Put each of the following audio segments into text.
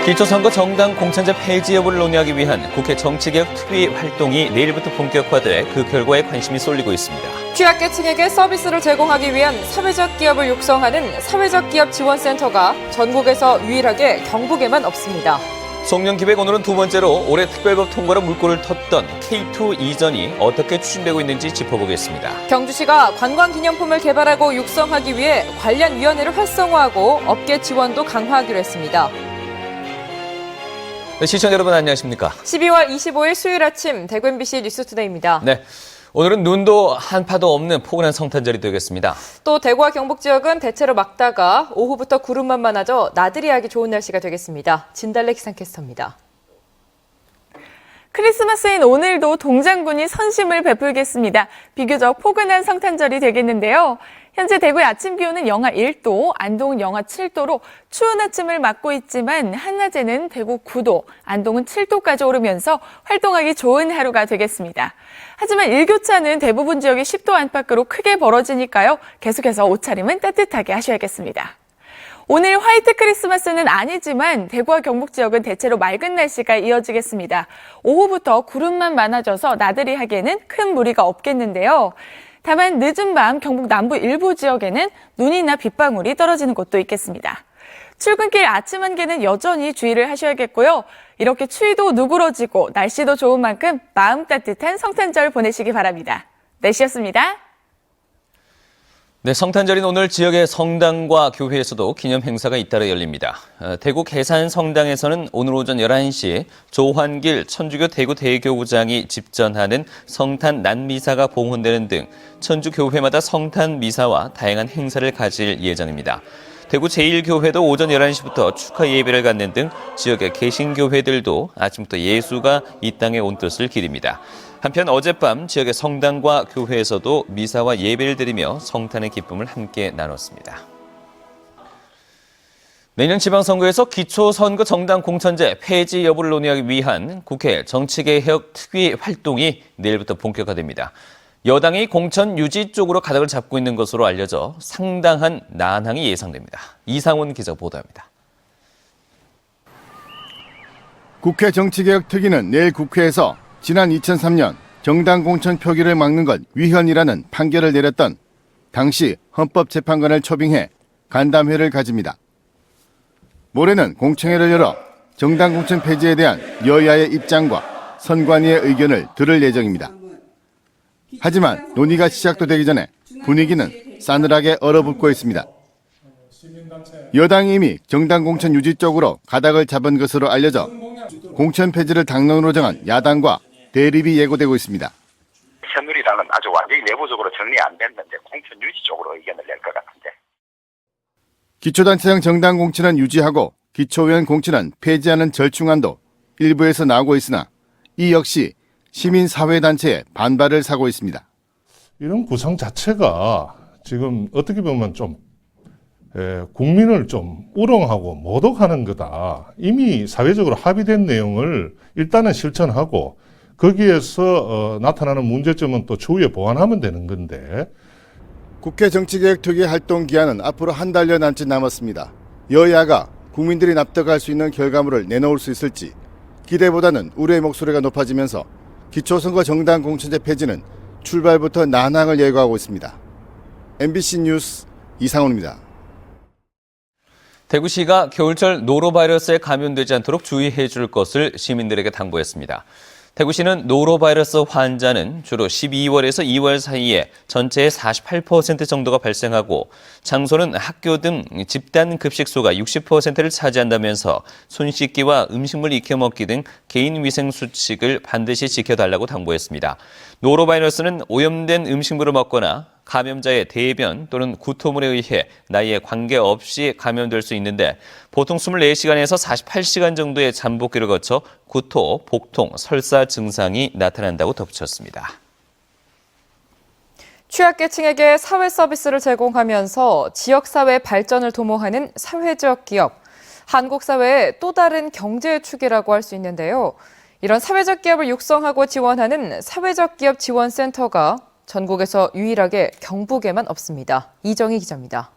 기초선거 정당 공천제 폐지 여부를 논의하기 위한 국회 정치개혁특위 활동이 내일부터 본격화돼 그 결과에 관심이 쏠리고 있습니다. 취약계층에게 서비스를 제공하기 위한 사회적 기업을 육성하는 사회적 기업 지원센터가 전국에서 유일하게 경북에만 없습니다. 송년기획 오늘은 두 번째로 올해 특별법 통과로 물꼬를 텄던 K2 이전이 어떻게 추진되고 있는지 짚어보겠습니다. 경주시가 관광기념품을 개발하고 육성하기 위해 관련 위원회를 활성화하고 업계 지원도 강화하기로 했습니다. 네, 시청자 여러분 안녕하십니까? 12월 25일 수요일 아침 대구 MBC 뉴스투데이입니다. 네, 오늘은 눈도 한파도 없는 포근한 성탄절이 되겠습니다. 또 대구와 경북 지역은 대체로 맑다가 오후부터 구름만 많아져 나들이 하기 좋은 날씨가 되겠습니다. 진달래 기상캐스터입니다. 크리스마스인 오늘도 동장군이 선심을 베풀겠습니다. 비교적 포근한 성탄절이 되겠는데요. 현재 대구의 아침 기온은 영하 1도, 안동은 영하 7도로 추운 아침을 맞고 있지만 한낮에는 대구 9도, 안동은 7도까지 오르면서 활동하기 좋은 하루가 되겠습니다. 하지만 일교차는 대부분 지역이 10도 안팎으로 크게 벌어지니까요. 계속해서 옷차림은 따뜻하게 하셔야겠습니다. 오늘 화이트 크리스마스는 아니지만 대구와 경북 지역은 대체로 맑은 날씨가 이어지겠습니다. 오후부터 구름만 많아져서 나들이 하기에는 큰 무리가 없겠는데요. 다만 늦은 밤 경북 남부 일부 지역에는 눈이나 빗방울이 떨어지는 곳도 있겠습니다. 출근길 아침 한개는 여전히 주의를 하셔야겠고요. 이렇게 추위도 누그러지고 날씨도 좋은 만큼 마음 따뜻한 성탄절 보내시기 바랍니다. 날씨였습니다. 네, 성탄절인 오늘 지역의 성당과 교회에서도 기념 행사가 잇따라 열립니다. 대구 계산 성당에서는 오늘 오전 11시 조환길 천주교 대구 대교구장이 집전하는 성탄 난미사가 봉헌되는 등 천주교회마다 성탄 미사와 다양한 행사를 가질 예정입니다. 대구 제1교회도 오전 11시부터 축하 예배를 갖는 등 지역의 개신교회들도 아침부터 예수가 이 땅에 온 뜻을 기립니다. 한편 어젯밤 지역의 성당과 교회에서도 미사와 예배를 드리며 성탄의 기쁨을 함께 나눴습니다. 내년 지방선거에서 기초선거 정당 공천제 폐지 여부를 논의하기 위한 국회 정치개혁특위 활동이 내일부터 본격화됩니다. 여당이 공천 유지 쪽으로 가닥을 잡고 있는 것으로 알려져 상당한 난항이 예상됩니다. 이상훈 기자 보도합니다. 국회 정치개혁특위는 내일 국회에서 지난 2003년 정당 공천 표기를 막는 것 위헌이라는 판결을 내렸던 당시 헌법재판관을 초빙해 간담회를 가집니다. 모레는 공청회를 열어 정당 공천 폐지에 대한 여야의 입장과 선관위의 의견을 들을 예정입니다. 하지만 논의가 시작도 되기 전에 분위기는 싸늘하게 얼어붙고 있습니다. 여당이 이미 정당 공천 유지 쪽으로 가닥을 잡은 것으로 알려져 공천 폐지를 당론으로 정한 야당과 대립이 예고되고 있습니다. 새누리당은 아주 완전히 내부적으로 정리 안 됐는데 공천 유지 쪽으로 의견을 낼 것 같은데. 기초단체장 정당 공천은 유지하고 기초의원 공천은 폐지하는 절충안도 일부에서 나오고 있으나 이 역시 시민사회단체의 반발을 사고 있습니다. 이런 구성 자체가 지금 어떻게 보면 좀 국민을 좀 우롱하고 모독하는 거다. 이미 사회적으로 합의된 내용을 일단은 실천하고 거기에서 나타나는 문제점은 또 추후에 보완하면 되는 건데. 국회 정치개혁특위 활동 기한은 앞으로 한 달여 남짓 남았습니다. 여야가 국민들이 납득할 수 있는 결과물을 내놓을 수 있을지 기대보다는 우려의 목소리가 높아지면서 기초선거 정당 공천제 폐지는 출발부터 난항을 예고하고 있습니다. MBC 뉴스 이상훈입니다. 대구시가 겨울철 노로바이러스에 감염되지 않도록 주의해 줄 것을 시민들에게 당부했습니다. 대구시는 노로바이러스 환자는 주로 12월에서 2월 사이에 전체의 48% 정도가 발생하고 장소는 학교 등 집단 급식소가 60%를 차지한다면서 손 씻기와 음식물 익혀 먹기 등 개인 위생 수칙을 반드시 지켜달라고 당부했습니다. 노로바이러스는 오염된 음식물을 먹거나 감염자의 대변 또는 구토물에 의해 나이에 관계없이 감염될 수 있는데 보통 24시간에서 48시간 정도의 잠복기를 거쳐 구토, 복통, 설사 증상이 나타난다고 덧붙였습니다. 취약계층에게 사회 서비스를 제공하면서 지역사회 발전을 도모하는 사회적 기업. 한국 사회의 또 다른 경제의 축이라고 할 수 있는데요. 이런 사회적 기업을 육성하고 지원하는 사회적 기업 지원센터가 전국에서 유일하게 경북에만 없습니다. 이정희 기자입니다.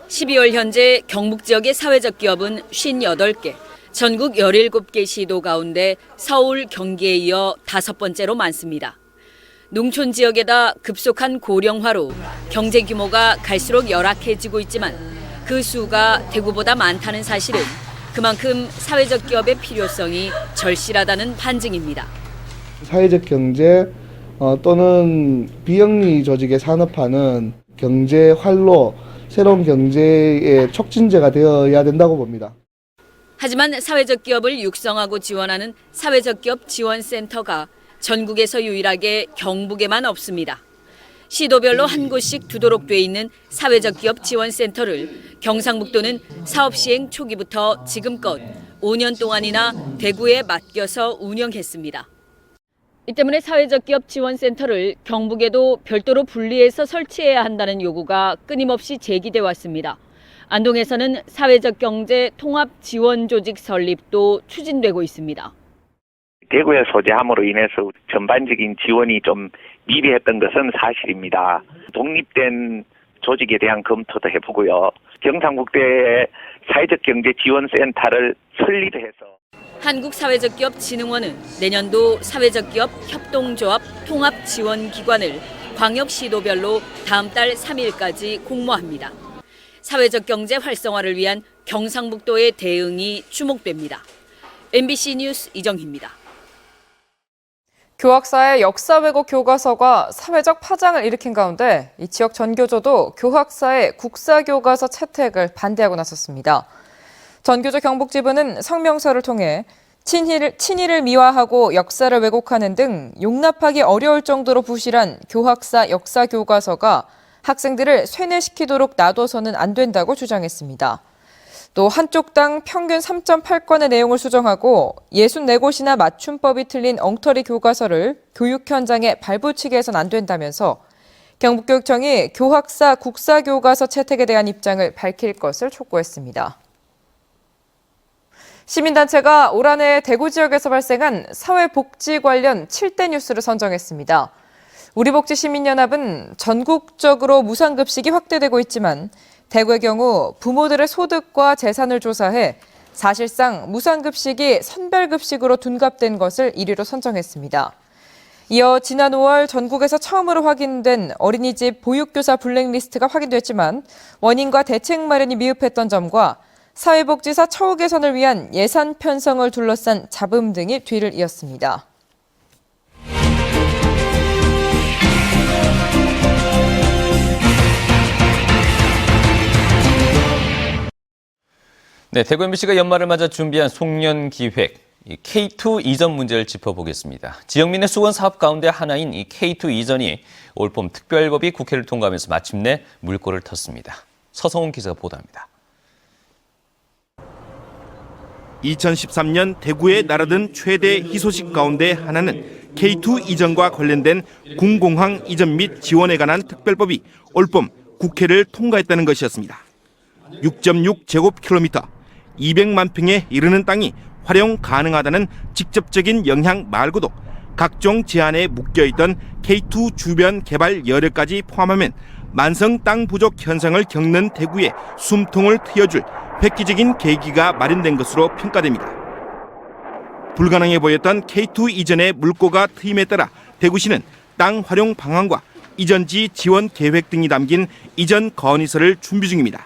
12월 현재 경북 지역의 사회적 기업은 58개, 전국 17개 시도 가운데 서울, 경기에 이어 5번째로 많습니다. 농촌 지역에다 급속한 고령화로 경제 규모가 갈수록 열악해지고 있지만 그 수가 대구보다 많다는 사실은 그만큼 사회적 기업의 필요성이 절실하다는 판증입니다. 사회적 경제 또는 비영리 조직의 산업화는 경제 활로 새로운 경제의 촉진제가 되어야 된다고 봅니다. 하지만 사회적 기업을 육성하고 지원하는 사회적 기업 지원센터가 전국에서 유일하게 경북에만 없습니다. 시도별로 한 곳씩 두도록 돼 있는 사회적 기업 지원센터를 경상북도는 사업 시행 초기부터 지금껏 5년 동안이나 대구에 맡겨서 운영했습니다. 이 때문에 사회적 기업 지원센터를 경북에도 별도로 분리해서 설치해야 한다는 요구가 끊임없이 제기돼 왔습니다. 안동에서는 사회적 경제 통합 지원 조직 설립도 추진되고 있습니다. 대구에 소재함으로 인해서 전반적인 지원이 좀 미비했던 것은 사실입니다. 독립된 조직에 대한 검토도 해보고요. 경상북도에 사회적 경제 지원센터를 설립해서 한국사회적기업진흥원은 내년도 사회적기업 협동조합 통합지원기관을 광역시도별로 다음 달 3일까지 공모합니다. 사회적 경제 활성화를 위한 경상북도의 대응이 주목됩니다. MBC 뉴스 이정희입니다. 교학사의 역사 왜곡 교과서가 사회적 파장을 일으킨 가운데 이 지역 전교조도 교학사의 국사교과서 채택을 반대하고 나섰습니다. 전교조 경북지부는 성명서를 통해 친일을 미화하고 역사를 왜곡하는 등 용납하기 어려울 정도로 부실한 교학사 역사교과서가 학생들을 쇠뇌시키도록 놔둬서는 안 된다고 주장했습니다. 또 한쪽 당 평균 3.8건의 내용을 수정하고 64곳이나 맞춤법이 틀린 엉터리 교과서를 교육 현장에 발붙이게 해서는 안 된다면서 경북교육청이 교학사 국사교과서 채택에 대한 입장을 밝힐 것을 촉구했습니다. 시민단체가 올 한 해 대구 지역에서 발생한 사회복지 관련 7대 뉴스를 선정했습니다. 우리복지시민연합은 전국적으로 무상급식이 확대되고 있지만 대구의 경우 부모들의 소득과 재산을 조사해 사실상 무상급식이 선별급식으로 둔갑된 것을 1위로 선정했습니다. 이어 지난 5월 전국에서 처음으로 확인된 어린이집 보육교사 블랙리스트가 확인됐지만 원인과 대책 마련이 미흡했던 점과 사회복지사 처우 개선을 위한 예산 편성을 둘러싼 잡음 등이 뒤를 이었습니다. 네, 대구 MBC가 연말을 맞아 준비한 송년 기획, K2 이전 문제를 짚어보겠습니다. 지역민의 수건 사업 가운데 하나인 이 K2 이전이 올봄 특별법이 국회를 통과하면서 마침내 물꼬를 텄습니다. 서성훈 기자가 보도합니다. 2013년 대구에 날아든 최대 희소식 가운데 하나는 K2 이전과 관련된 군공항 이전 및 지원에 관한 특별법이 올봄 국회를 통과했다는 것이었습니다. 6.6제곱킬로미터, 200만 평에 이르는 땅이 활용 가능하다는 직접적인 영향 말고도 각종 제한에 묶여있던 K2 주변 개발 여력까지 포함하면 만성 땅 부족 현상을 겪는 대구에 숨통을 트여줄 획기적인 계기가 마련된 것으로 평가됩니다. 불가능해 보였던 K2 이전의 물꼬가 트임에 따라 대구시는 땅 활용 방안과 이전지 지원 계획 등이 담긴 이전 건의서를 준비 중입니다.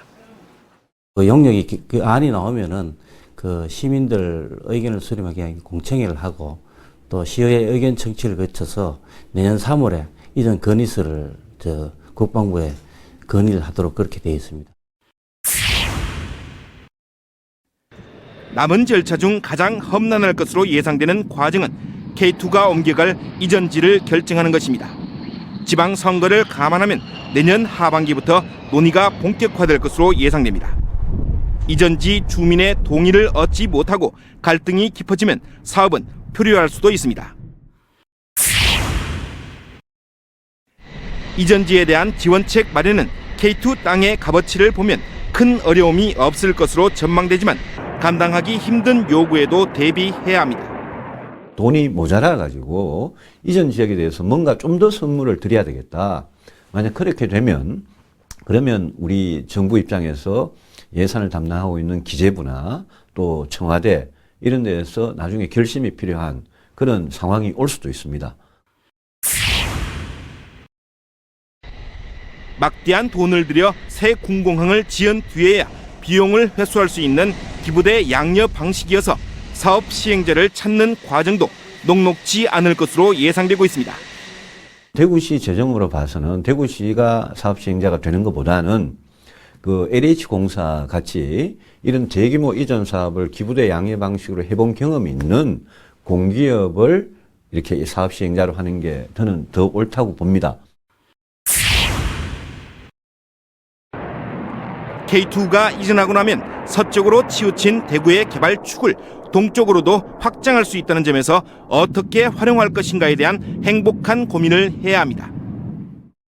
그 영역이 그 안이 나오면은 그 시민들 의견을 수렴하기 위한 공청회를 하고 또 시의회 의견 청취를 거쳐서 내년 3월에 이전 건의서를 국방부에 건의를 하도록 그렇게 되어 있습니다. 남은 절차 중 가장 험난할 것으로 예상되는 과정은 K2가 옮겨갈 이전지를 결정하는 것입니다. 지방선거를 감안하면 내년 하반기부터 논의가 본격화될 것으로 예상됩니다. 이전지 주민의 동의를 얻지 못하고 갈등이 깊어지면 사업은 표류할 수도 있습니다. 이전지에 대한 지원책 마련은 K2 땅의 값어치를 보면 큰 어려움이 없을 것으로 전망되지만 감당하기 힘든 요구에도 대비해야 합니다. 돈이 모자라가지고 이전 지역에 대해서 뭔가 좀 더 선물을 드려야 되겠다. 만약 그렇게 되면 그러면 우리 정부 입장에서 예산을 담당하고 있는 기재부나 또 청와대 이런 데에서 나중에 결심이 필요한 그런 상황이 올 수도 있습니다. 막대한 돈을 들여 새 군공항을 지은 뒤에야 비용을 회수할 수 있는 기부대 양녀 방식이어서 사업 시행자를 찾는 과정도 녹록지 않을 것으로 예상되고 있습니다. 대구시 재정으로 봐서는 대구시가 사업 시행자가 되는 것보다는 그 LH공사 같이 이런 대규모 이전 사업을 기부대 양해 방식으로 해본 경험이 있는 공기업을 이렇게 사업 시행자로 하는 게 저는 더 옳다고 봅니다. K2가 이전하고 나면 서쪽으로 치우친 대구의 개발축을 동쪽으로도 확장할 수 있다는 점에서 어떻게 활용할 것인가에 대한 행복한 고민을 해야 합니다.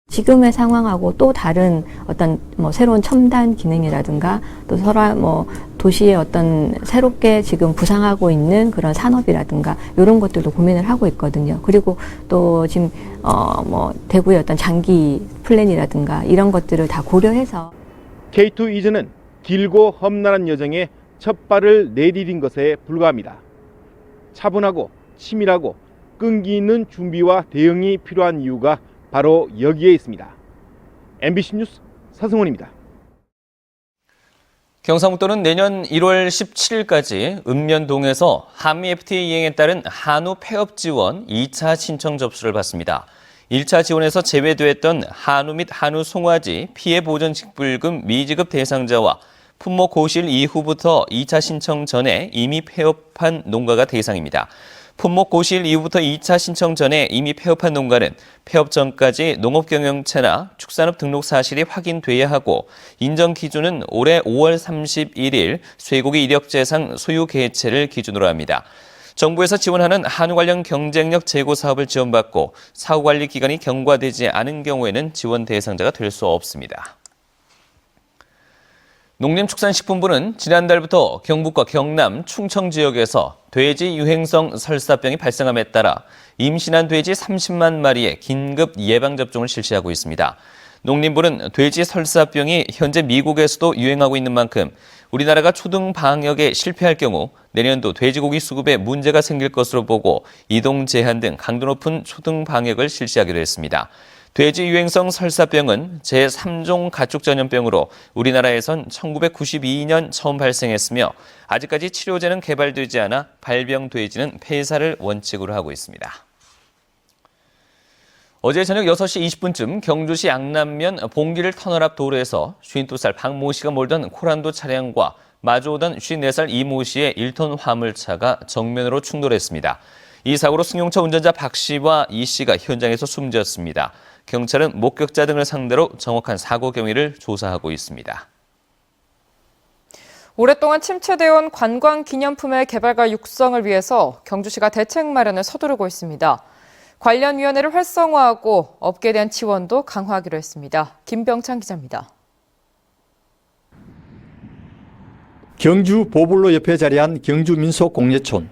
지금의 상황하고 또 다른 어떤 새로운 첨단 기능이라든가 또 서로 도시의 어떤 새롭게 지금 부상하고 있는 그런 산업이라든가 이런 것들도 고민을 하고 있거든요. 그리고 또 지금 대구의 어떤 장기 플랜이라든가 이런 것들을 다 고려해서 K2 이전은 길고 험난한 여정에 첫 발을 내디딘 것에 불과합니다. 차분하고 치밀하고 끈기 있는 준비와 대응이 필요한 이유가 바로 여기에 있습니다. MBC 뉴스 서승원입니다. 경상북도는 내년 1월 17일까지 읍면동에서 한미 FTA 이행에 따른 한우 폐업 지원 2차 신청 접수를 받습니다. 1차 지원에서 제외됐던 한우 및 한우 송아지 피해 보전 직불금 미지급 대상자와 품목 고실 이후부터 2차 신청 전에 이미 폐업한 농가가 대상입니다. 품목 고실 이후부터 2차 신청 전에 이미 폐업한 농가는 폐업 전까지 농업경영체나 축산업 등록 사실이 확인돼야 하고 인정 기준은 올해 5월 31일 쇠고기 이력재상 소유 개체를 기준으로 합니다. 정부에서 지원하는 한우 관련 경쟁력 제고 사업을 지원받고 사후 관리 기간이 경과되지 않은 경우에는 지원 대상자가 될 수 없습니다. 농림축산식품부는 지난달부터 경북과 경남, 충청 지역에서 돼지 유행성 설사병이 발생함에 따라 임신한 돼지 30만 마리의 긴급 예방접종을 실시하고 있습니다. 농림부는 돼지 설사병이 현재 미국에서도 유행하고 있는 만큼 우리나라가 초등 방역에 실패할 경우 내년도 돼지고기 수급에 문제가 생길 것으로 보고 이동 제한 등 강도 높은 초등 방역을 실시하기로 했습니다. 돼지 유행성 설사병은 제3종 가축 전염병으로 우리나라에선 1992년 처음 발생했으며 아직까지 치료제는 개발되지 않아 발병 돼지는 폐사를 원칙으로 하고 있습니다. 어제 저녁 6시 20분쯤 경주시 양남면 봉길 터널 앞 도로에서 52살 박모 씨가 몰던 코란도 차량과 마주오던 54살 이모 씨의 1톤 화물차가 정면으로 충돌했습니다. 이 사고로 승용차 운전자 박 씨와 이 씨가 현장에서 숨졌습니다. 경찰은 목격자 등을 상대로 정확한 사고 경위를 조사하고 있습니다. 오랫동안 침체되어 온 관광기념품의 개발과 육성을 위해서 경주시가 대책 마련에 서두르고 있습니다. 관련 위원회를 활성화하고 업계에 대한 지원도 강화하기로 했습니다. 김병찬 기자입니다. 경주 보블로 옆에 자리한 경주 민속공예촌.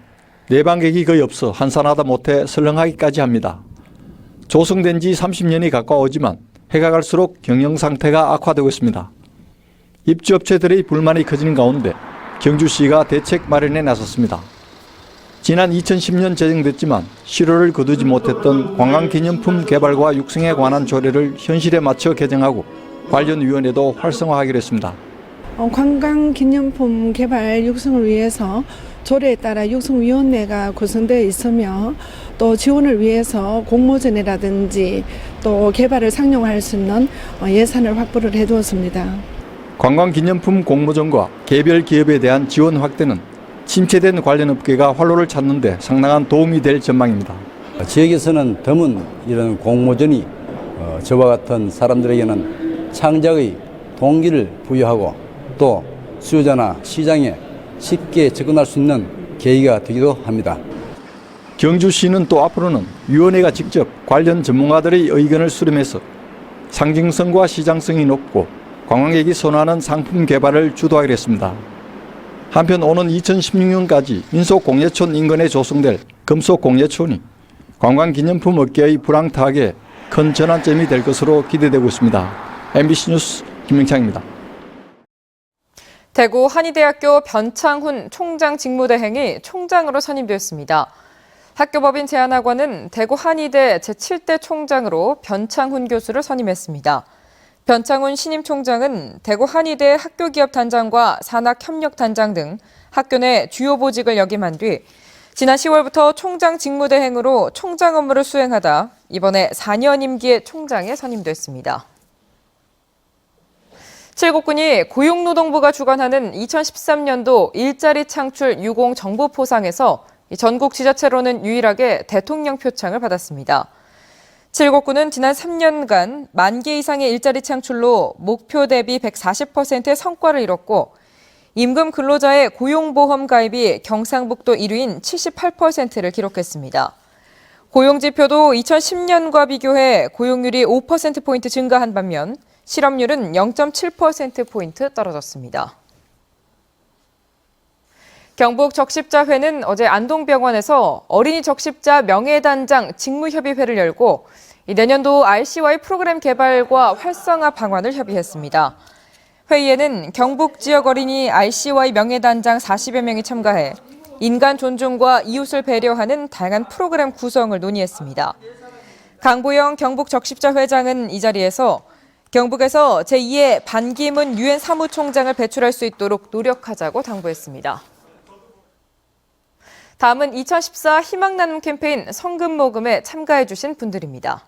내방객이 거의 없어 한산하다 못해 설렁하기까지 합니다. 조성된 지 30년이 가까워지만 해가 갈수록 경영 상태가 악화되고 있습니다. 입주업체들의 불만이 커지는 가운데 경주시가 대책 마련에 나섰습니다. 지난 2010년 제정됐지만 실효를 거두지 못했던 관광기념품 개발과 육성에 관한 조례를 현실에 맞춰 개정하고 관련 위원회도 활성화하기로 했습니다. 관광기념품 개발 육성을 위해서 조례에 따라 육성위원회가 구성되어 있으며 또 지원을 위해서 공모전이라든지 또 개발을 상용화할 수 있는 예산을 확보를 해두었습니다. 관광기념품 공모전과 개별 기업에 대한 지원 확대는 침체된 관련 업계가 활로를 찾는 데 상당한 도움이 될 전망입니다. 지역에서는 드문 이런 공모전이 저와 같은 사람들에게는 창작의 동기를 부여하고 또 수요자나 시장에 쉽게 접근할 수 있는 계기가 되기도 합니다. 경주시는 또 앞으로는 위원회가 직접 관련 전문가들의 의견을 수렴해서 상징성과 시장성이 높고 관광객이 선호하는 상품 개발을 주도하기로 했습니다. 한편 오는 2016년까지 민속공예촌 인근에 조성될 금속공예촌이 관광기념품 업계의 불황 타악에 큰 전환점이 될 것으로 기대되고 있습니다. MBC 뉴스 김명창입니다. 대구 한의대학교 변창훈 총장 직무대행이 총장으로 선임되었습니다. 학교법인 제한학원은 대구 한의대 제7대 총장으로 변창훈 교수를 선임했습니다. 변창훈 신임 총장은 대구 한의대 학교기업단장과 산학협력단장 등 학교 내 주요 보직을 역임한 뒤 지난 10월부터 총장 직무대행으로 총장 업무를 수행하다 이번에 4년 임기의 총장에 선임됐습니다. 칠곡군이 고용노동부가 주관하는 2013년도 일자리 창출 유공 정보포상에서 전국 지자체로는 유일하게 대통령 표창을 받았습니다. 칠곡군은 지난 3년간 10,000개 이상의 일자리 창출로 목표 대비 140%의 성과를 이뤘고 임금 근로자의 고용보험 가입이 경상북도 1위인 78%를 기록했습니다. 고용지표도 2010년과 비교해 고용률이 5%포인트 증가한 반면 실업률은 0.7%포인트 떨어졌습니다. 경북 적십자회는 어제 안동병원에서 어린이 적십자 명예단장 직무협의회를 열고 내년도 RCY 프로그램 개발과 활성화 방안을 협의했습니다. 회의에는 경북 지역 어린이 RCY 명예단장 40여 명이 참가해 인간 존중과 이웃을 배려하는 다양한 프로그램 구성을 논의했습니다. 강보영 경북 적십자 회장은 이 자리에서 경북에서 제2의 반기문 유엔 사무총장을 배출할 수 있도록 노력하자고 당부했습니다. 다음은 2014 희망나눔 캠페인 성금모금에 참가해주신 분들입니다.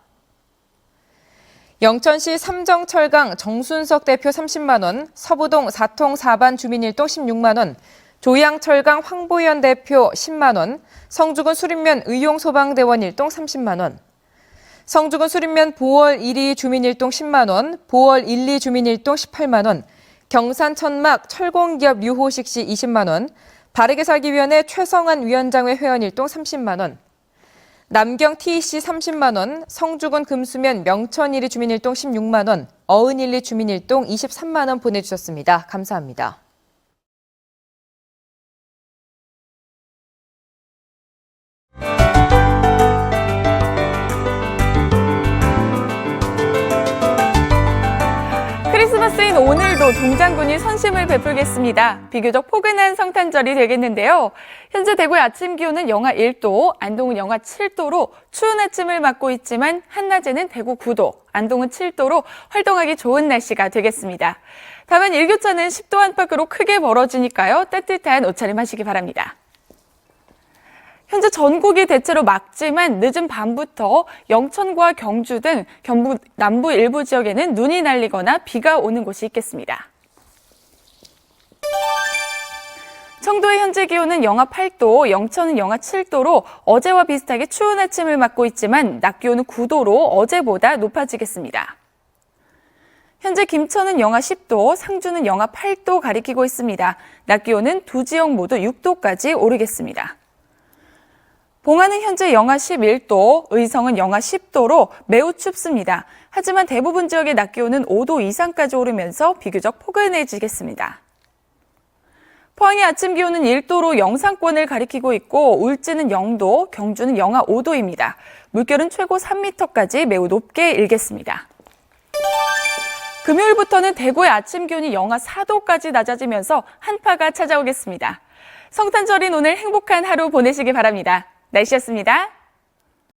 영천시 삼정철강 정순석 대표 30만 원, 서부동 4통 4반 주민일동 16만 원, 조양철강 황보현 대표 10만 원, 성주군 수림면 의용소방대원 일동 30만 원, 성주군 수림면 보월 1위 주민일동 10만 원, 보월 1, 2 주민일동 18만 원, 경산 천막 철공기업 유호식 씨 20만 원, 바르게 살기위원회 최성한 위원장회 회원일동 30만 원, 남경 TEC 30만 원, 성주군 금수면 명천 1위 주민일동 16만 원, 어은 1, 2 주민일동 23만 원 보내주셨습니다. 감사합니다. 크리스마스인 오늘도 동장군이 선심을 베풀겠습니다. 비교적 포근한 성탄절이 되겠는데요. 현재 대구의 아침 기온은 영하 1도, 안동은 영하 7도로 추운 아침을 맞고 있지만 한낮에는 대구 9도, 안동은 7도로 활동하기 좋은 날씨가 되겠습니다. 다만 일교차는 10도 안팎으로 크게 벌어지니까요. 따뜻한 옷차림 하시기 바랍니다. 현재 전국이 대체로 맑지만 늦은 밤부터 영천과 경주 등 경북 남부 일부 지역에는 눈이 날리거나 비가 오는 곳이 있겠습니다. 청도의 현재 기온은 영하 8도, 영천은 영하 7도로 어제와 비슷하게 추운 아침을 맞고 있지만 낮 기온은 9도로 어제보다 높아지겠습니다. 현재 김천은 영하 10도, 상주는 영하 8도 가리키고 있습니다. 낮 기온은 두 지역 모두 6도까지 오르겠습니다. 봉화는 현재 영하 11도, 의성은 영하 10도로 매우 춥습니다. 하지만 대부분 지역의 낮 기온은 5도 이상까지 오르면서 비교적 포근해지겠습니다. 포항의 아침 기온은 1도로 영상권을 가리키고 있고 울진은 0도, 경주는 영하 5도입니다. 물결은 최고 3m까지 매우 높게 일겠습니다. 금요일부터는 대구의 아침 기온이 영하 4도까지 낮아지면서 한파가 찾아오겠습니다. 성탄절인 오늘 행복한 하루 보내시기 바랍니다. 날씨였습니다.